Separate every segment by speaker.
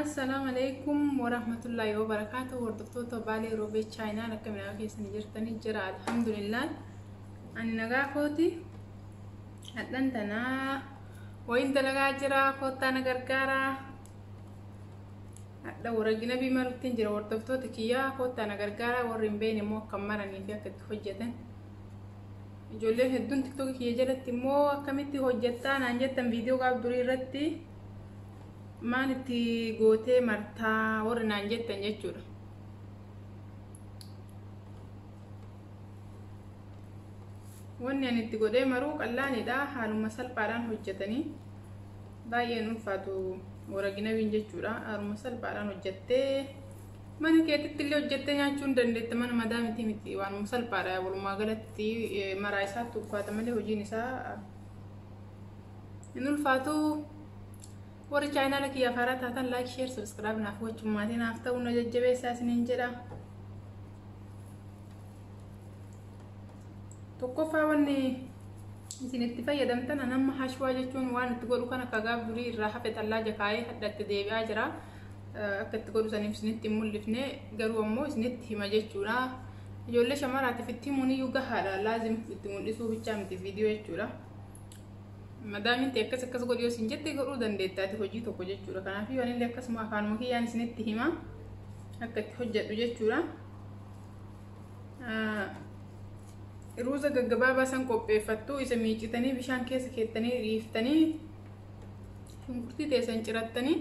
Speaker 1: السلام عليكم ورحمة الله وبركاته. وردفتو بالي روبي تشاينا لكم يا أخي سنجرتني جرا الحمد لله أن نجاحوتي أتلنتنا وين تلقى جرا خوتا نجركارا لو رجنا بمرتين جرا وردفتو تكيا خوتا نجركارا ورمبيني مو كمرني فيها كتحجتن جولين هدون تيك توك كي جرت مو كمتي حجتان أنجتن فيديو قاب دوري رتي ما نتي غوتي مرتا ورنا نجتن جچورا وني نتي غودي مرو قلاني دا حالو مسل باران حجتني باي نفاتو ورغنا وين جچورا ار مسل باران حجتي من كيتي تلي حجتي ناچون دندت من مدام تي متي وان مسل بارا ول ما غلطتي مرايسا تو فاطمه هوجي نسا انو الفاتو ورا channel لك يا فرات هاتن لايك شير سبسكرايب نافو چماتي نافتو نججبه اساس ننجرا توقفا وني سينتي فايدمتن انا ما حشوا جچون وان تقولوا كان كغاب دري راحه تلاجه كاي حدت ديبي اجرا اكت تقولوا سنيم سنتي مولفني غرو مو سنتي ما جچورا يولي شمرات فتي موني يوغا لازم تمون دسو بيچامتي فيديو جچورا مدام انت كسكس غوديو سنجتي غرو دندتاتي هوجي تو كوجچورا كان في وني لكس ما كان مكي يعني سنتي هما اكت حجه جچورا روزا غغبابا سان قوبيفتو اسميچتني بشان كيس كيتني ريفتني شنكرتي تيسن چرتني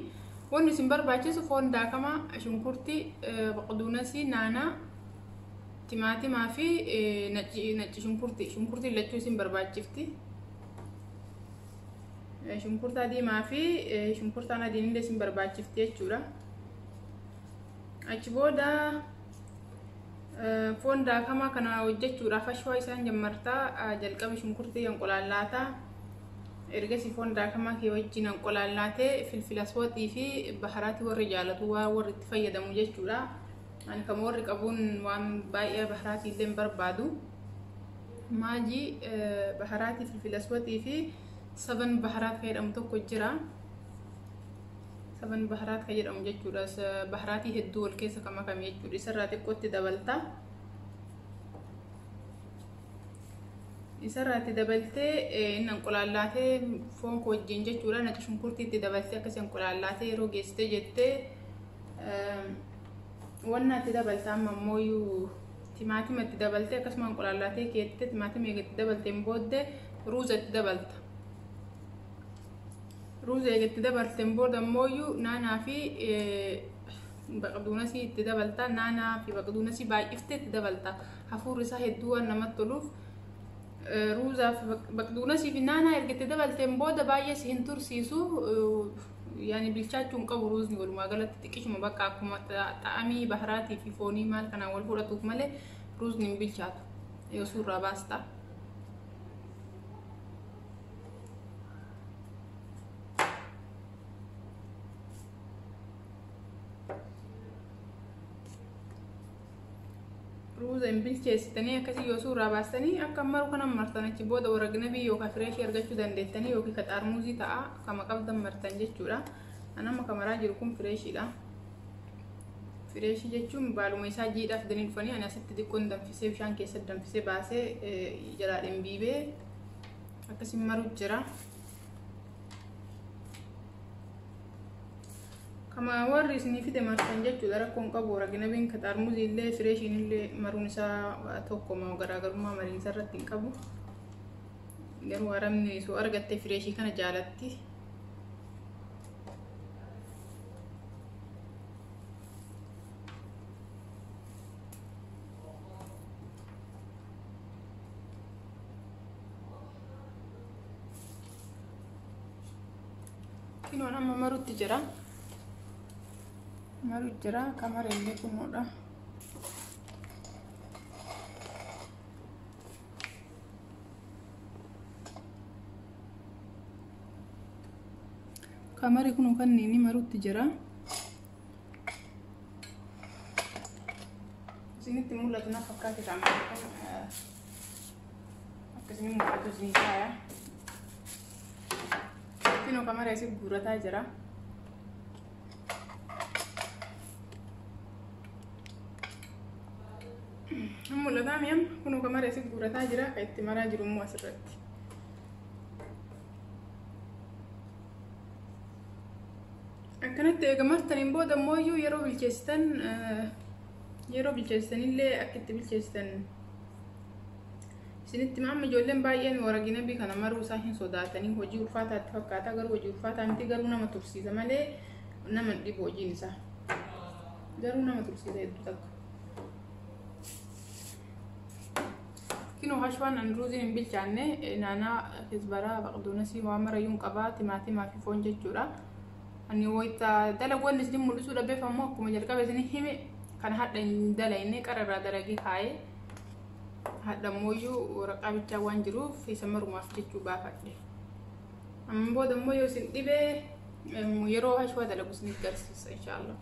Speaker 1: ون سمبر باچس فون داكما شنكرتي بقدونسي نانا تيماتي ما في نچ شنكرتي لچو سمبر باچفتي شنكرتا دي ما في شنكرتا نا دين دسم برباچفتي چورا اچبودا فون دا كما كنا وجچورا فشوا يسان جمرتا جلقم شنكرتي ينقلالاتا ارغسي فون دا كما كي وجين ينقلالاتي فلفل اسود في بحرات والرجالات ور تفيدمو جچورا ان كمور قبون وان باي بحرات يلم بربادو ماجي بحرات فلفل اسود في 7 بحرات خير ام تو كجرا 7 بحرات خير ام جچورا بحراتي هدول كيس كما كم يجوري سراتي كوت دبلتا سراتي دبلتي ان انقلالاتي فون كوجين جچورا نتشنكرتي دبلتي كس انقلالاتي روغيستي جتي ونا تدبلتا ممويو تيماتي مت دبلتي كس انقلالاتي كيت تيماتي ميغت دبلتي مبود روزه دبلتا روزه يتدبل تنبورد مويو نانا في بقدونسي تدبلتا نانا في بقدونسي باي افتت تدبلتا حفور رساه الدول نمطلوف روزه في بقدونسي في نانا يتدبل تنبورد باي سينتور سيسو يعني بالشاتون قبو روز نقول ما غلط تكيش ما بقى كما طعمي بحراتي في فوني مال كان اول فرطوك مله روز نم بالشاتو يوسور راباستا روزا بالجيستني كسي يوسور راباستني اكمرو كنا مرتن تشبودا ورغنبي يوكا فريش يرغچو دندتني يوكي كتارموزي تا كما قبدم مرتن جچورا انا ما كاميرا جيركم فريش لا فريش جچوم بالو ميسا جيدا فدنين فني انا ست دي كون دم في سيفشان كيس دم في باسه جرا ام بي بي اكسي مرو جرا كما ورثني في دمرتن جچو دركون قبورا جنبين كتارموزي اللي فريشين اللي مرونسا توكو ما غراغرما مرين سرتين قبو غير ورمني سو ارغت فريشي كان جالتي كينو انا مرو تجرا maru jira kamar elle kunoda kamar kuno kan nini maru tijara sini timula tuna fakka kita amalkan akasini muatu sini saya kino kamar esi gurata jira mul'ata mi'am kun kamar esi gurataa jira ka itti maraa jiru immoo asirratti. Akkanatti eegamartaniin booda immoo yeroo bilcheessitan illee akka itti bilcheessitan isinitti amma ijoolleen baay'een waraqina bii kana maruu isaa hin sodaatanii hojii ulfaataatti fakkaata garuu hojii ulfaataa miti garuu nama tursiisa malee nama dhibu hojiin isaa garuu nama tursiisa hedduu takka. Kino hashwaan an ruuziin hin bilchaanne naanaa kisbaraa baqdoonasii waan marayyuun qabaa timaatimaa fi foon jechuudha. Ani wayita dalagoonni isin mul'isuu dhabeeffamoo akkuma jalqabe isin hime kana hadha hin dalayne qararraa dalagee kaa'ee hadha mooyyuu waraqaa bichaa waan jiruuf isa marumaaf jechuu baafadhe. Amma booda immoo yoo isin dhibee yeroo hashwaa dalagu isin garsiisa inshaallah.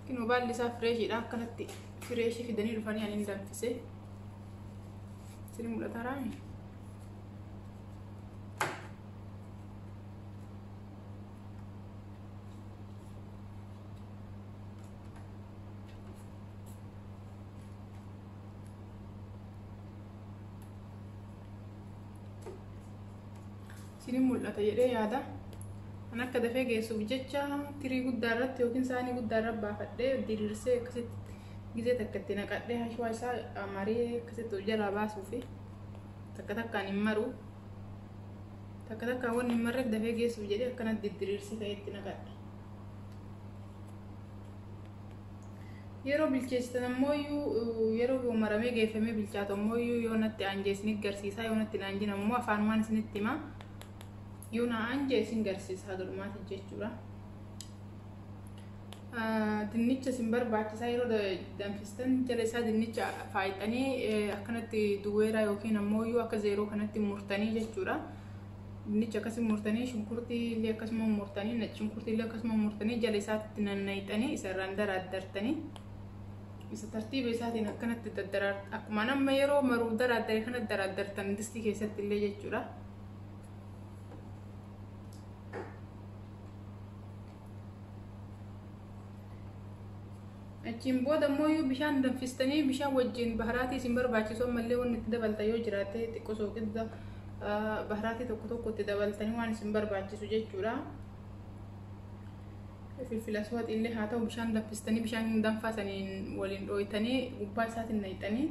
Speaker 1: Kino baalli isaa fireeshiidha akkanatti fireeshii fidanii dhufanii ani hin danfise. Isin mul'ata raami. Isin mul'ata jedhee yaada. An akka dafee geessuuf jecha tirii guddaa irratti yookiin saanii guddaa irra baafadhee diriirsee akkasitti gizee takka itti naqadhee hashwaa isaa maree akkasitti jalaa baasuufi takka takkaan hin maru. Takka takkaan wanni hin marreef dafee geessuuf jedhee akkanatti diriirsee ta'ee itti naqadhe. Yeroo bilcheessitan ammoo yeroo maramee geeffamee bilchaatu ammoo yoo natti aanjee isin garsiisaa yoo natti aanjin ammoo afaan waan isinitti himaa. Yoona anje isin garsiisa galumaati jechuudha. Dinnicha isin barbaachisaa yeroo danfistan jala isaa dinnicha faayixanii akkanatti duwweeraa yookiin ammoo akka zeeroo kanatti murtanii jechuudha. Dinnicha akkasii murtanii shunkurtii illee akkasuma murtanii nacci shunkurtii illee akkasuma murtanii jala isaatti nannayxanii isarraan daraaddartanii isa tartiiba isaatiin akkanatti daddaraartan akkuma nama yeroo maruu daraaddare kana daraaddartan distii keessatti illee jechuudha. Achiin booda immoo bishaan danfistanii bishaan wajjin baharaatii isin barbaachisu ammallee wanni itti dabalta yoo jiraate xiqqoo soogidda baharaatii tokko itti dabaltanii waan isin barbaachisu jechuudha. Filfila suwaaxii illee haa ta'u bishaan danfistanii bishaan danfaasaniin waliin dhooytanii gubbaa isaatiin naqxanii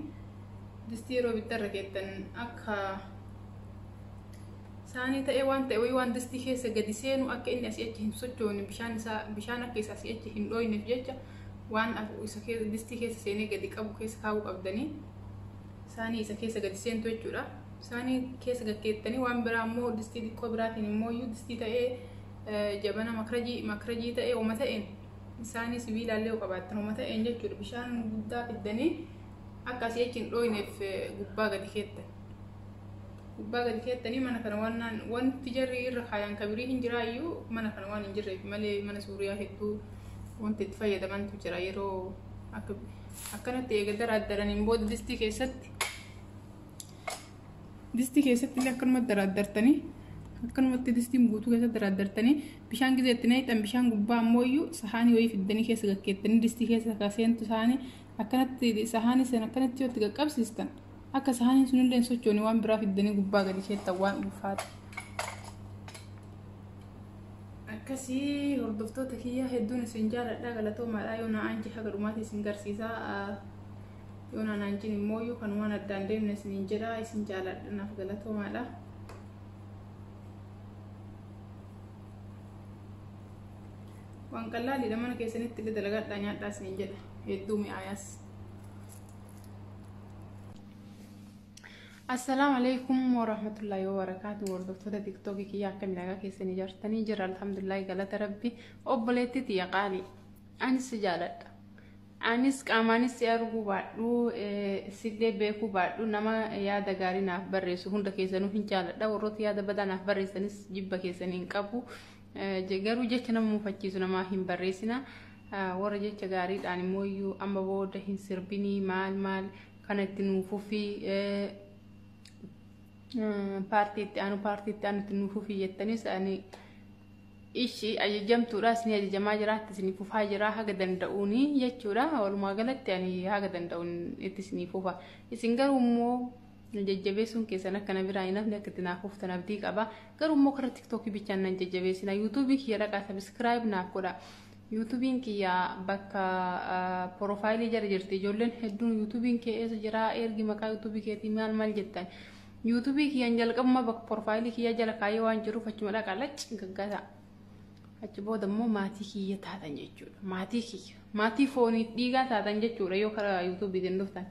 Speaker 1: distii yeroo bittarra keettan akka saanii ta'ee waan ta'e waan distii keessa gadi seenu akka inni asii achi hin sochoone bishaan akka isa asii achi hin dhooyneef jecha waan isa keessa distii keessa seenee gadi qabu keessa kaa'uu qabdanii saanii isa keessa gadi seentu jechuudha. Saanii keessa gaggeettanii waan biraa immoo distii xiqqoo biraatiin immoo distii ta'ee jabana makrajii ta'ee uma ta'een saanii sibiilaallee qabaattan uma ta'een jechuudha. Bishaan guddaa fiddanii akka asii achi hin dhooyneef gubbaa gadi keettan. Gubbaa gadi keettanii mana kana wanti jarri irra kaayaan kabirii hin jiraayyuu mana kana waan hin jirreef malee mana suuriyaa hedduu wanti itti fayyadamantu jira yeroo akkanatti eega daraaddaraniin booda distii keessatti illee akkanumatti daraaddartanii akkanumatti distiin guutuu keessatti daraaddartanii bishaan gizeetti naqxan bishaan gubbaa ammoo sahaanii wayii fiddanii keessa gaggeettanii distii keessa kaseentu sahaanii akkanatti sahaanii sen akkanatti yoo itti qaqqabsiistan akka sahaaniin sunillee sochooni waan biraa fiddanii gubbaa gadi keettan waan ulfaata. Akkasii hordoftoota kiyyaa hedduun isin jaaladha galatoomaadha yoo na aanji haga dhumaatti isin garsiisaa yoo na aanjin immoo kan waan addaan deemne isin jedha isin jaaladha naaf galatoomaadha. Waan qallaaliidha mana keessanitti illee dalagadhaa nyaadhaa isin jedha hedduu mi'aayaas. Assalamu alaikum warahmatullahi wabarakatuh. Hordoftoota TikTok kiyya akka miidhagaa keessanii jirtanii jira alhamdulillah galata rabbi obboleetti tiya qaali anis jaaladha anis qaamaanis si arguu baadhu sillee beekuu baadhu nama yaada gaarii naaf barreessu hunda keessanuu hin jaaladha warroota yaada badaa naaf barreessanis jibba keessanii hin qabu garuu jecha nama muufachiisu namaa hin barreessina warra jecha gaariidhaan immoo amma booda hin sirbinii maal kanatti nuufuufi paartiitti aanu nuufuufi jettanis ani ishii ajajamtuudha isin ajajamaa jiraatti isin fufaa jira haga danda'uuni jechuudha walumaa galatti ani haga danda'uun itti isin fufa isin garuu immoo jajjabeessuun keessan akkana biraa hin hafne akka itti naaf uftan abdii qaba garuu immoo karaa tiktookii bichaan nan jajjabeessina yuutuubii kiyya dhaqaa sabiskiraayib naaf godha yuutuubiin kiyya bakka piroofaayilii jala jirti ijoolleen hedduun yuutuubiin kee eessa jira ergi maqaa yuutuubii keetii maal jettan yuutuubii kiyyaan jalqabuma bakka piroofaayilii kiyya jala kaayee waan jiruuf achuma dhaqaa lacci gaggasa achi booda immoo maatii kiyya taatan jechuudha maatii kiyya maatii foonii dhiigaa taatan jechuudha yoo karaa yuutuubiitiin dhuftan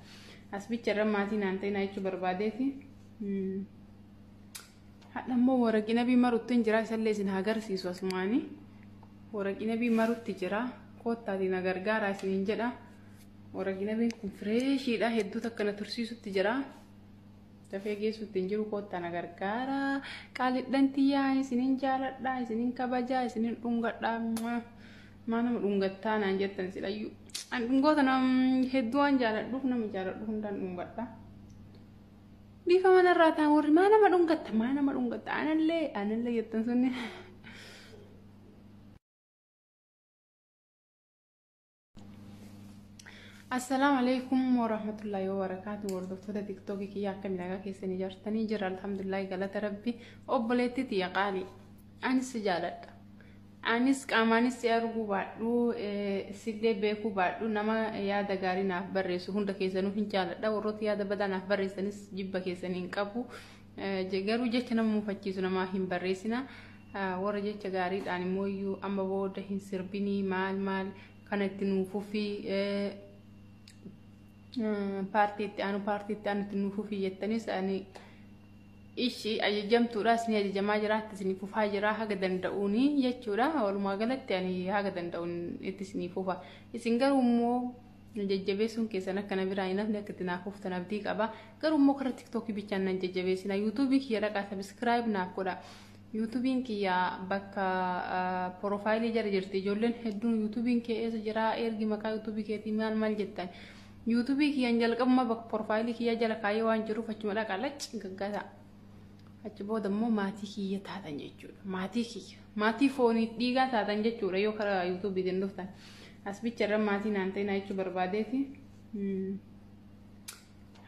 Speaker 1: as bicharra maatii naan ta'inaa jechuu barbaadeeti hadha immoo waraqina bimaruutti jira isallee isin agarsiisu asumaanii waraqina bimaruutti jira koottaatiin agargaaraa isiniin jedha waraqina biin kun fireeshiidha hedduu takkana tursiisutti jira dafee geessutti hin jiru koottaan agargaaraa qaalidhantiyyaa isiniin jaaladhaa isiniin kabajaa isiniin dhungadhaa maanama dhungattaa naan jettan sidhayyuu an dhungoota hedduu waan jaaladhuuf nama jaaladhu hundaan dhungadhaa bifa manarraa ta'an warri maanama dhungatta anallee jettan sunni السلام عليكم ورحمة الله وبركاته وردفتو تيكتوكي كي أكا ملاقا كيساني جارتاني جرى الحمد لله قالت ربي أبليتي تيقالي أنس جالت أنس كاماني سيارغو بادو سيدي بيكو بادو نما يادا غاري ناف برسو هندا كيسانو هن جالت دا وروت يادا بدا ناف برساني جيبا كيساني نكابو جغارو جيچنا مفتشيسو نما هم برسينا ورا جيچ غاري داني مويو أما بودا هن سربيني مال كانت نوفو في paartiitti aanu nuufuu fiyyattanis ani ishii ajajamtuudha isin ajajamaa jiraatti isin fufaa jira haga danda'uuni jechuudha walumaa galatti ani haga danda'uun itti isin fufa isin garuu immoo jajjabeessuun keessan akkana biraa hin hafne akka itti naaf uftan abdii qaba garuu immoo karaa tiktookii bichaan nan jajjabeessina yuutuubii kiyya dhaqaa sabiskiraayib naaf godha yuutuubiin kiyya bakka piroofaayilii jala jirti ijoolleen hedduun yuutuubiin kee eessa jira ergi maqaa yuutuubii keetii maal jettan yuutuubii kiyyaan jalqabuma bakka piroofaayilii kiyya jala kaayee waan jiruuf achuma dhaqaa lacci gaggasa achi booda immoo maatii kiyya taatan jechuudha maatii kiyya maatii foonii dhiigaa taatan jechuudha yoo karaa yuutuubiitiin dhuftan as bicharra maatii naan ta'inaa jechuu barbaadeeti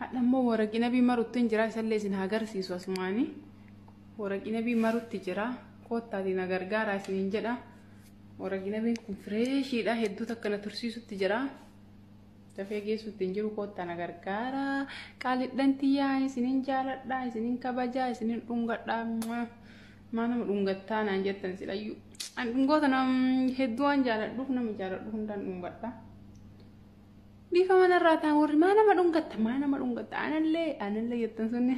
Speaker 1: hadha immoo waraqina bimaruutti jira isallee isin agarsiisu asumaanii waraqina bimaruutti jira koottaatiin agargaaraa isiniin jedha waraqina biin kun fireeshiidha hedduu takkana tursiisutti jira dafee geessutti hin jiru koottaan agargaaraa qaalidhantiyyaa isiniin jaaladhaa isiniin kabajaa isiniin dhungadhaa maanama dhungattaa naan jettan sidhayyuu an dhungoota hedduu waan jaaladhuuf nama jaaladhu hundaan dhungadhaa bifa manarraa ta'an warri maanama dhungatta anallee jettan sunni